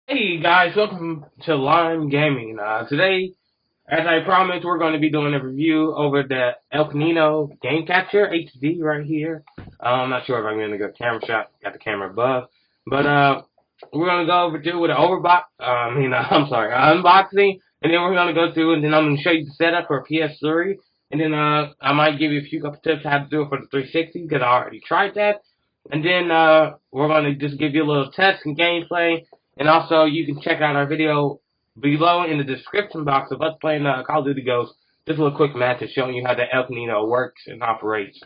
Hey guys, welcome to Lime Gaming. Today, as I promised, we're going to be doing a review over the Elgato Game Capture HD right here. I'm not sure if I'm going to get a camera shot, got the camera above, but we're going to go over to with an unboxing, and then we're going to go through, and then I'm going to show you the setup for PS3, and then I might give you a few couple tips how to do it for the 360 because I already tried that, and then we're going to just give you a little test and gameplay. And also, you can check out our video below in the description box of us playing Call of Duty Ghosts. Just a little quick message showing you how the Elgato works and operates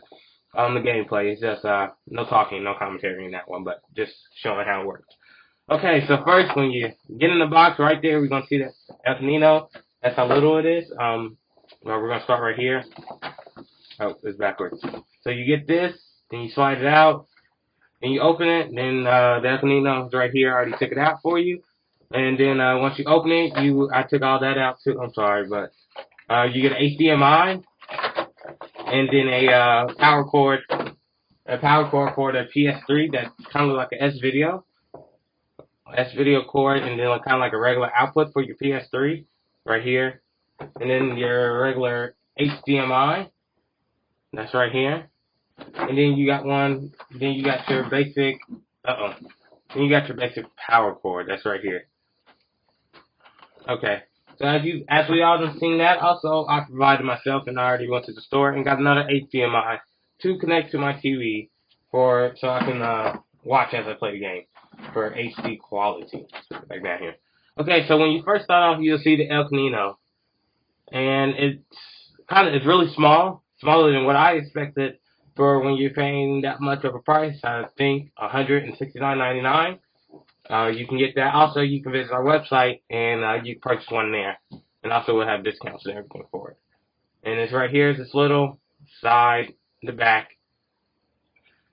on the gameplay. It's just no talking, no commentary in that one, but just showing how it works. Okay, so first, when you get in the box right there, we're going to see the Elgato. That's how little it is. Well, we're going to start right here. Oh, it's backwards. So you get this, then you slide it out. And you open it, then the Elgato is right here. I already took it out for you. And then once you open it, I took all that out too. I'm sorry, but you get an HDMI and then a power cord for the PS3 that's kind of like an S-Video cord, and then kind of like a regular output for your PS3 right here. And then your regular HDMI, that's right here. And then you got your basic, then you got your basic power cord, that's right here. Okay, so as we all have seen that, also I provided myself, and I already went to the store and got another HDMI to connect to my TV so I can watch as I play the game for HD quality, like that here. Okay, so when you first start off, you'll see the Elgato, and it's really small, smaller than what I expected. For when you're paying that much of a price, I think $169.99. You can get that. Also, you can visit our website and you can purchase one there. And also, we'll have discounts and everything for it. And it's right here. It's this little side, the back.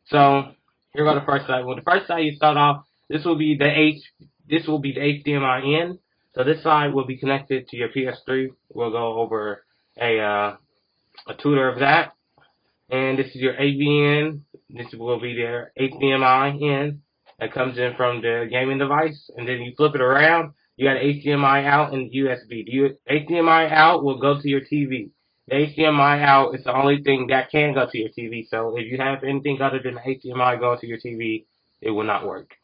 So here go the first side. Well, the first side you start off. This will be the HDMI in. So this side will be connected to your PS3. We'll go over a tutor of that. And this is your AV in. This will be their HDMI in that comes in from the gaming device. And then you flip it around, you got HDMI out and USB. The HDMI out will go to your TV. The HDMI out is the only thing that can go to your TV. So if you have anything other than the HDMI going to your TV, it will not work.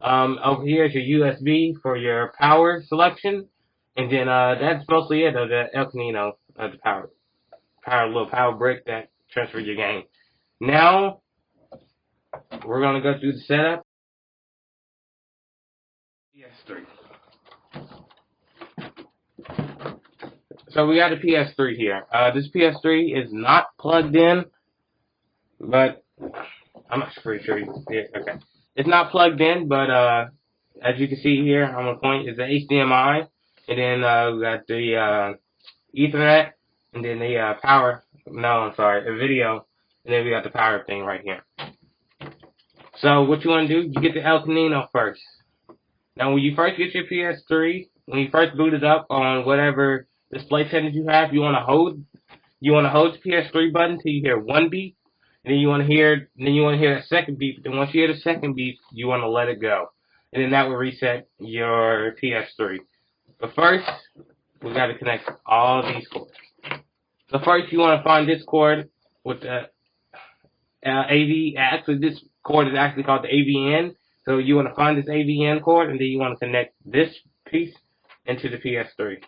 Over here is your USB for your power selection. And then that's mostly it of the Elgato, the little power brick that transfer your game. Now we're gonna go through the setup. PS3. So we got a PS3 here. This PS3 is not plugged in, but I'm not pretty sure you can see it. Okay, it's not plugged in, but as you can see here on the point is the HDMI, and then we got the Ethernet, and then the power. No, I'm sorry, the video, and then we got the power thing right here. So what you want to do, you get the Elgato first. Now when you first get your PS3, when you first boot it up on whatever display settings you have, you want to hold the PS3 button till you hear one beep, and then you want to hear a second beep. Then once you hear the second beep, you want to let it go, and then that will reset your PS3. But first, we got to connect all these cords. So first, you want to find this cord with the AV. Actually, this cord is actually called the AVN. So you want to find this AVN cord, and then you want to connect this piece into the PS3.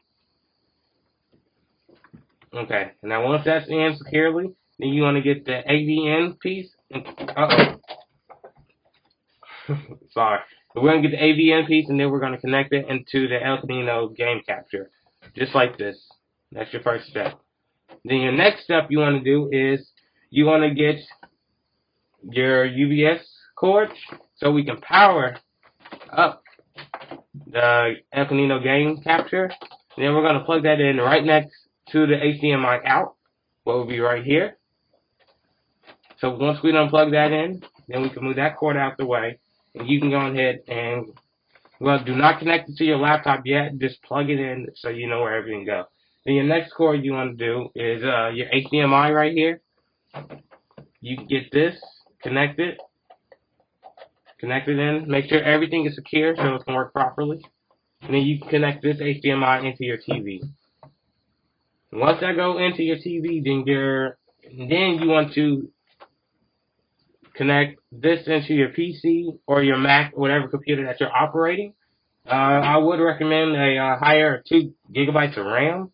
Okay. Now once that's in securely, then you want to get the AVN piece. Sorry. So we're gonna get the AVN piece, and then we're gonna connect it into the Elgato Game Capture, just like this. That's your first step. Then your next step you want to do is you want to get your UVS cord so we can power up the Elgato Game Capture. And then we're going to plug that in right next to the HDMI out, what will be right here. So once we unplug that in, then we can move that cord out the way, and you can go ahead and, well, do not connect it to your laptop yet, just plug it in so you know where everything goes. Then your next cord you want to do is your HDMI right here. You can get this connected, in. Make sure everything is secure so it can work properly. And then you can connect this HDMI into your TV. Once that goes into your TV, then you want to connect this into your PC or your Mac, whatever computer that you're operating. I would recommend a higher 2 gigabytes of RAM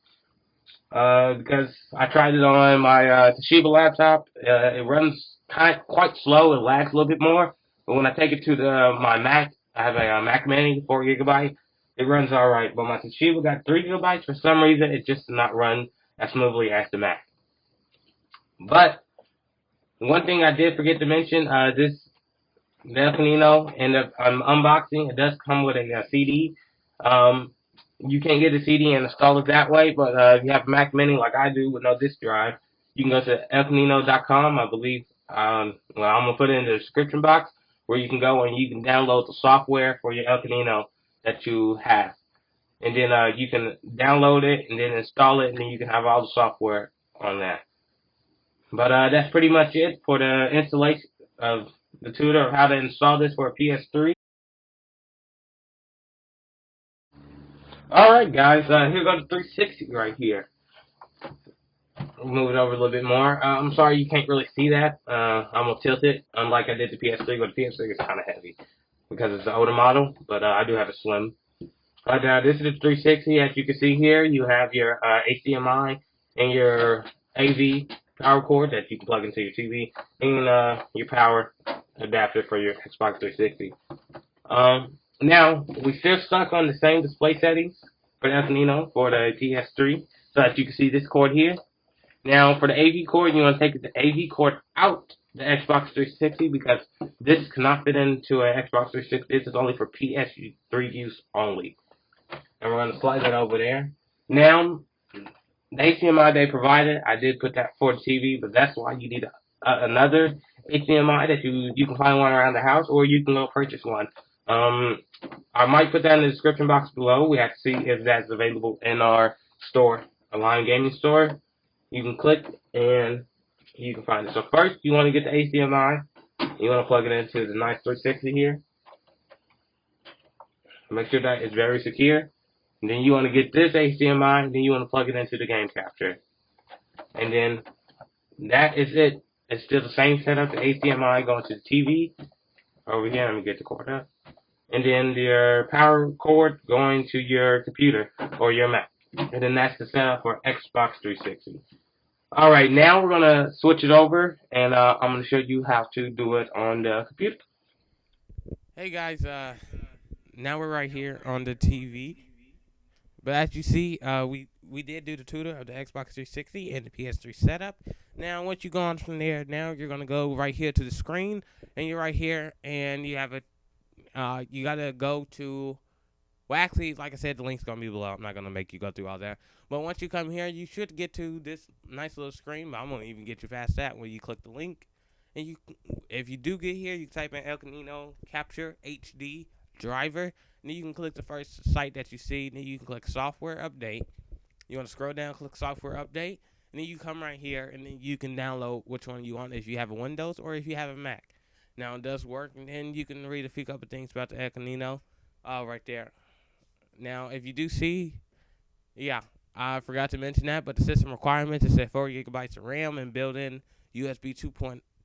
because I tried it on my Toshiba laptop. It runs quite slow. It lags a little bit more. But when I take it to my Mac, I have a Mac Mini 4 gigabyte. It runs all right. But my Toshiba got 3 gigabytes. For some reason, it just did not run as smoothly as the Mac. But one thing I did forget to mention, the El Camino and the unboxing, it does come with a CD. You can't get the CD and install it that way, but if you have a Mac Mini like I do with no disk drive, you can go to elcamino.com. I believe, well, I'm gonna put it in the description box where you can go and you can download the software for your El Camino that you have, and then you can download it and then install it, and then you can have all the software on that. But that's pretty much it for the installation of the tutor of how to install this for a PS3. Alright guys, here goes the 360 right here. Move it over a little bit more. I'm sorry you can't really see that. I'm going to tilt it, unlike I did the PS3, but the PS3 is kind of heavy because it's the older model, but I do have a slim. But this is the 360. As you can see here, you have your HDMI and your AV power cord that you can plug into your TV, and your power adapter for your Xbox 360. Now, we still stuck on the same display settings for the for the PS3, so that you can see this cord here. Now, for the AV cord, you want to take the AV cord out the Xbox 360 because this cannot fit into an Xbox 360. This is only for PS3 use only. And we're going to slide that over there. Now, the HDMI they provided, I did put that for the TV, but that's why you need another HDMI that you can find one around the house, or you can go purchase one. I might put that in the description box below. We have to see if that's available in our store, a Lime Gaming store. You can click and you can find it. So first, you want to get the HDMI. You want to plug it into the nice 360 here. Make sure that it's very secure. And then you want to get this HDMI. Then you want to plug it into the Game Capture. And then that is it. It's still the same setup. The HDMI going to the TV. Over here, let me get the cord up. And then your power cord going to your computer or your Mac. And then that's the setup for Xbox 360. Alright, now we're going to switch it over, and I'm going to show you how to do it on the computer. Hey guys, now we're right here on the TV. But as you see, we did do the tutor of the Xbox 360 and the PS3 setup. Now, once you go on from there, now you're going to go right here to the screen, and you're right here, and you have a, you got to go to, well, actually, like I said, the link's going to be below. I'm not going to make you go through all that. But once you come here, you should get to this nice little screen. But I'm going to even get you past that when you click the link. And you, if you do get here, you type in Elgato Capture HD driver. And then you can click the first site that you see. Then you can click software update. You want to scroll down, click software update. And then you come right here, and then you can download which one you want, if you have a Windows or if you have a Mac. Now, it does work. And then you can read a few couple things about the Elgato right there. Now, if you do see, yeah, I forgot to mention that, but the system requirements is at 4 gigabytes of RAM and built-in USB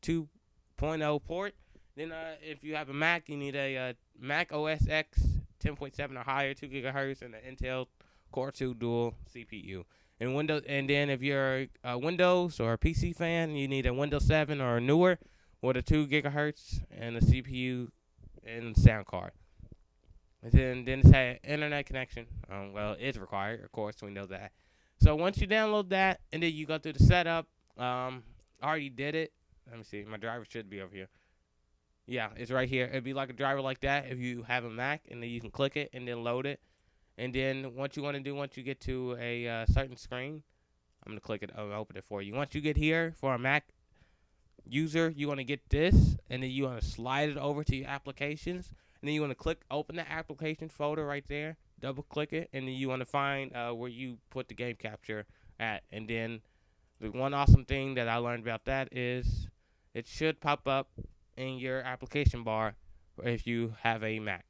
2.0 port. Then, if you have a Mac, you need a Mac OS X 10.7 or higher, 2 gigahertz, and an Intel Core 2 dual CPU. And Windows, and then if you're a Windows or a PC fan, you need a Windows 7 or newer with a 2 gigahertz and a CPU and sound card. And then it's had internet connection. Well, it's required, of course, we know that. So once you download that, and then you go through the setup, I already did it. Let me see. My driver should be over here. Yeah, it's right here. It'd be like a driver like that if you have a Mac, and then you can click it and then load it. And then what you want to do once you get to a certain screen, I'm going to click it. I'll open it for you. Once you get here for a Mac user, you want to get this, and then you want to slide it over to your applications. And then you want to click open the application folder right there, double click it, and then you want to find where you put the game capture at. And then The one awesome thing that I learned about that is it should pop up in your application bar if you have a Mac.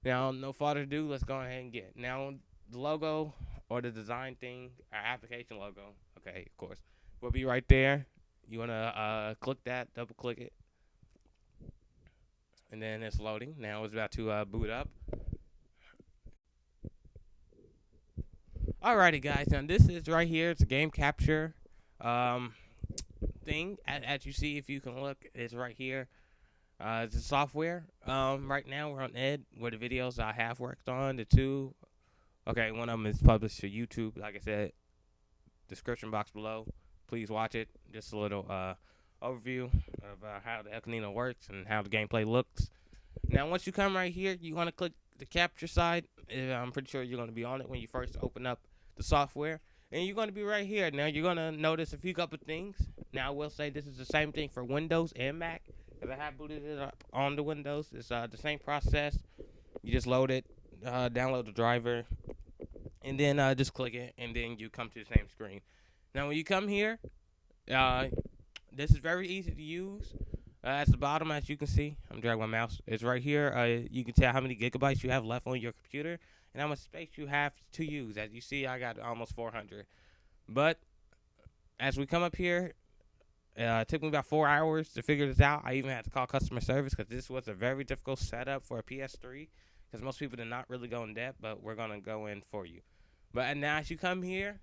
Now, no further ado, let's go ahead and get. Now, the logo or the design thing, our application logo, okay, of course, will be right there. You want to click that, double click it, and then it's loading. Now it's about to boot up. Alrighty, guys, now this is right here. It's a game capture thing. As you see, if you can look, it's right here. It's a software. Right now we're on Ed, where the videos I have worked on, the two. Okay, one of them is published to YouTube. Like I said, description box below. Please watch it. Just a little overview of how the El Camino works and how the gameplay looks. Now, once you come right here, you want to click the capture side. I'm pretty sure you're going to be on it when you first open up the software. And you're going to be right here. Now, you're going to notice a few couple things. Now, I will say this is the same thing for Windows and Mac. Because I have booted it up on the Windows. It's the same process. You just load it, download the driver, and then just click it, and then you come to the same screen. Now, when you come here, this is very easy to use. At the bottom, as you can see, I'm dragging my mouse. It's right here. You can tell how many gigabytes you have left on your computer and how much space you have to use. As you see, I got almost 400. But as we come up here, it took me about 4 hours to figure this out. I even had to call customer service because this was a very difficult setup for a PS3 because most people did not really go in depth, but we're going to go in for you. But now as you come here,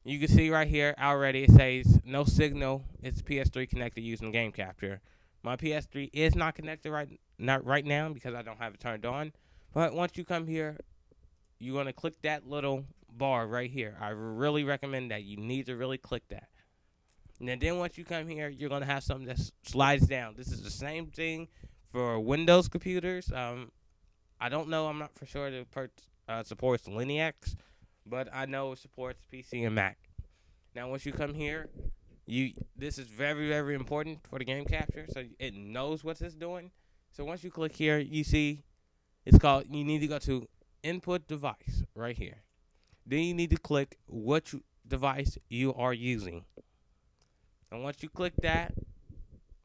you can see right here already it says no signal. It's PS3 connected using Game Capture. My PS3 is not connected right now because I don't have it turned on. But once you come here, you're going to click that little bar right here. I really recommend that. You need to really click that. And then once you come here, you're going to have something that slides down. This is the same thing for Windows computers. I don't know. I'm not for sure if it supports Linux, but I know it supports PC and Mac. Now, once you come here, this is very, very important for the game capture, so it knows what it's doing. So once you click here, you see it's called, you need to go to Input Device right here. Then you need to click what device you are using. And once you click that,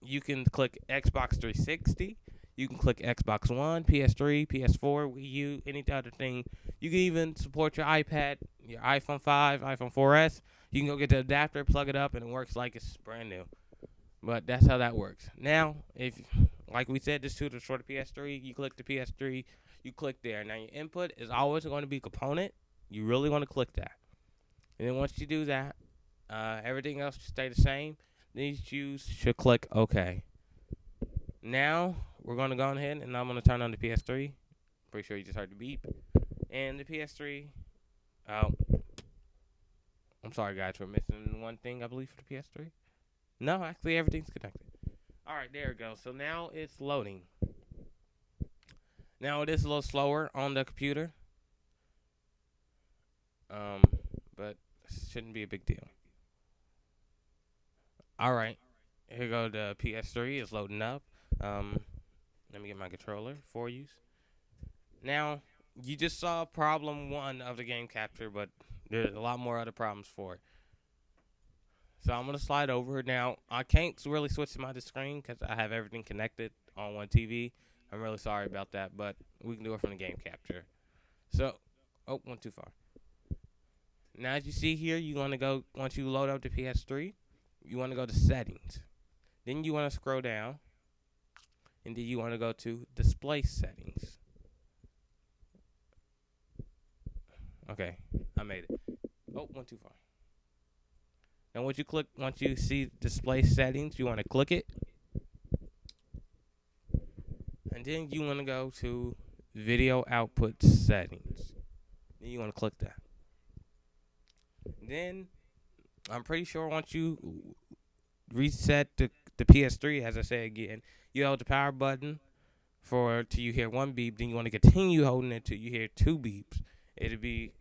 you can click Xbox 360. You can click Xbox One, PS3, PS4, Wii U, any other thing. You can even support your iPad, your iPhone 5, iPhone 4S. You can go get the adapter, plug it up, and it works like it's brand new. But that's how that works. Now, if, like we said, this tutor is for the PS3. You click the PS3, you click there. Now, your input is always going to be component. You really want to click that. And then once you do that, everything else should stay the same. Then you should click OK. Now, we're going to go ahead and I'm going to turn on the PS3. Pretty sure you just heard the beep. And the PS3, I'm sorry, guys, we're missing one thing, I believe, for the PS3. No, actually, everything's connected. All right, there we go. So now it's loading. Now, it is a little slower on the computer. But it shouldn't be a big deal. All right, here go the PS3. It's loading up. Let me get my controller for you. Now, you just saw problem 1 of the game capture, but there's a lot more other problems for it. So I'm going to slide over. Now, I can't really switch to my screen because I have everything connected on one TV. I'm really sorry about that, but we can do it from the game capture. So, went too far. Now, as you see here, you want to go, once you load up the PS3, you want to go to Settings. Then you want to scroll down. And then you want to go to Display Settings. Okay, I made it. Went too far. Now once you see Display Settings, you want to click it. And then you want to go to Video Output Settings. Then you want to click that. Then, I'm pretty sure once you reset the PS3, as I say again, you hold the power button till you hear one beep. Then you want to continue holding it till you hear 2 beeps. It'll be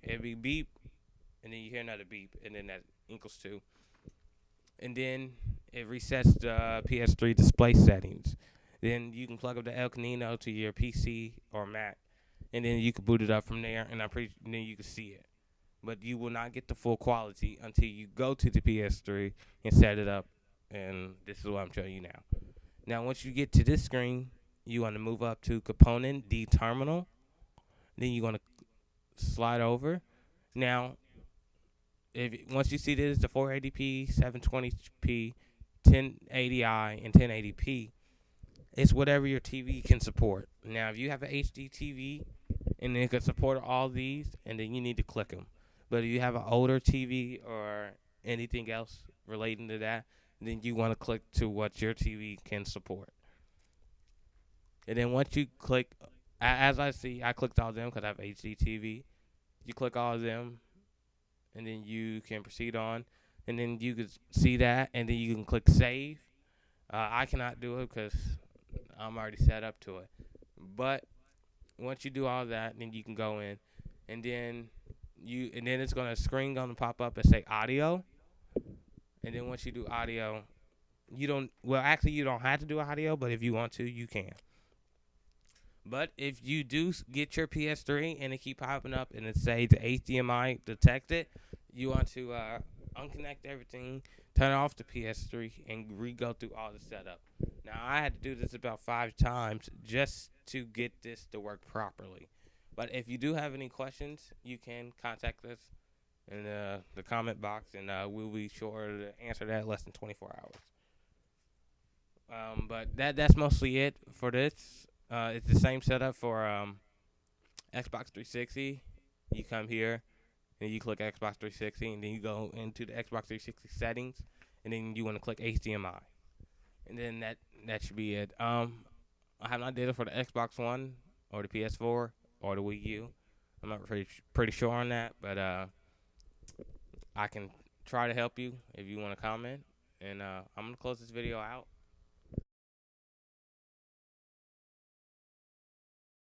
beep, and then you hear another beep, and then that equals 2. And then it resets the PS3 display settings. Then you can plug up the El Camino to your PC or Mac, and then you can boot it up from there. And then you can see it. but you will not get the full quality until you go to the PS3 and set it up. And this is what I'm showing you now. Now, once you get to this screen, you want to move up to Component D Terminal. Then you want to slide over. Now, if once you see this, the 480p, 720p, 1080i, and 1080p, it's whatever your TV can support. Now, if you have an HD TV and it can support all these, and then you need to click them. But if you have an older TV or anything else relating to that, then you want to click to what your TV can support. And then once you click, as I see, I clicked all of them because I have HD TV. You click all of them, and then you can proceed on, and then you can see that, and then you can click save. I cannot do it because I'm already set up to it. But once you do all that, then you can go in, and then it's gonna screen gonna pop up and say audio, and then once you do audio, you don't have to do audio, but if you want to, you can. But if you do get your PS3 and it keep popping up and it say the HDMI detected, you want to unconnect everything, turn off the PS3, and re-go through all the setup. Now, I had to do this about 5 times just to get this to work properly. But if you do have any questions, you can contact us in the comment box, and we'll be sure to answer that in less than 24 hours. But that's mostly it for this. It's the same setup for Xbox 360. You come here and you click Xbox 360, and then you go into the Xbox 360 settings, and then you want to click HDMI, and then that should be it. I have not did it for the Xbox One or the PS4 or the Wii U. I'm not pretty sure on that, but I can try to help you if you want to comment. And I'm gonna close this video out.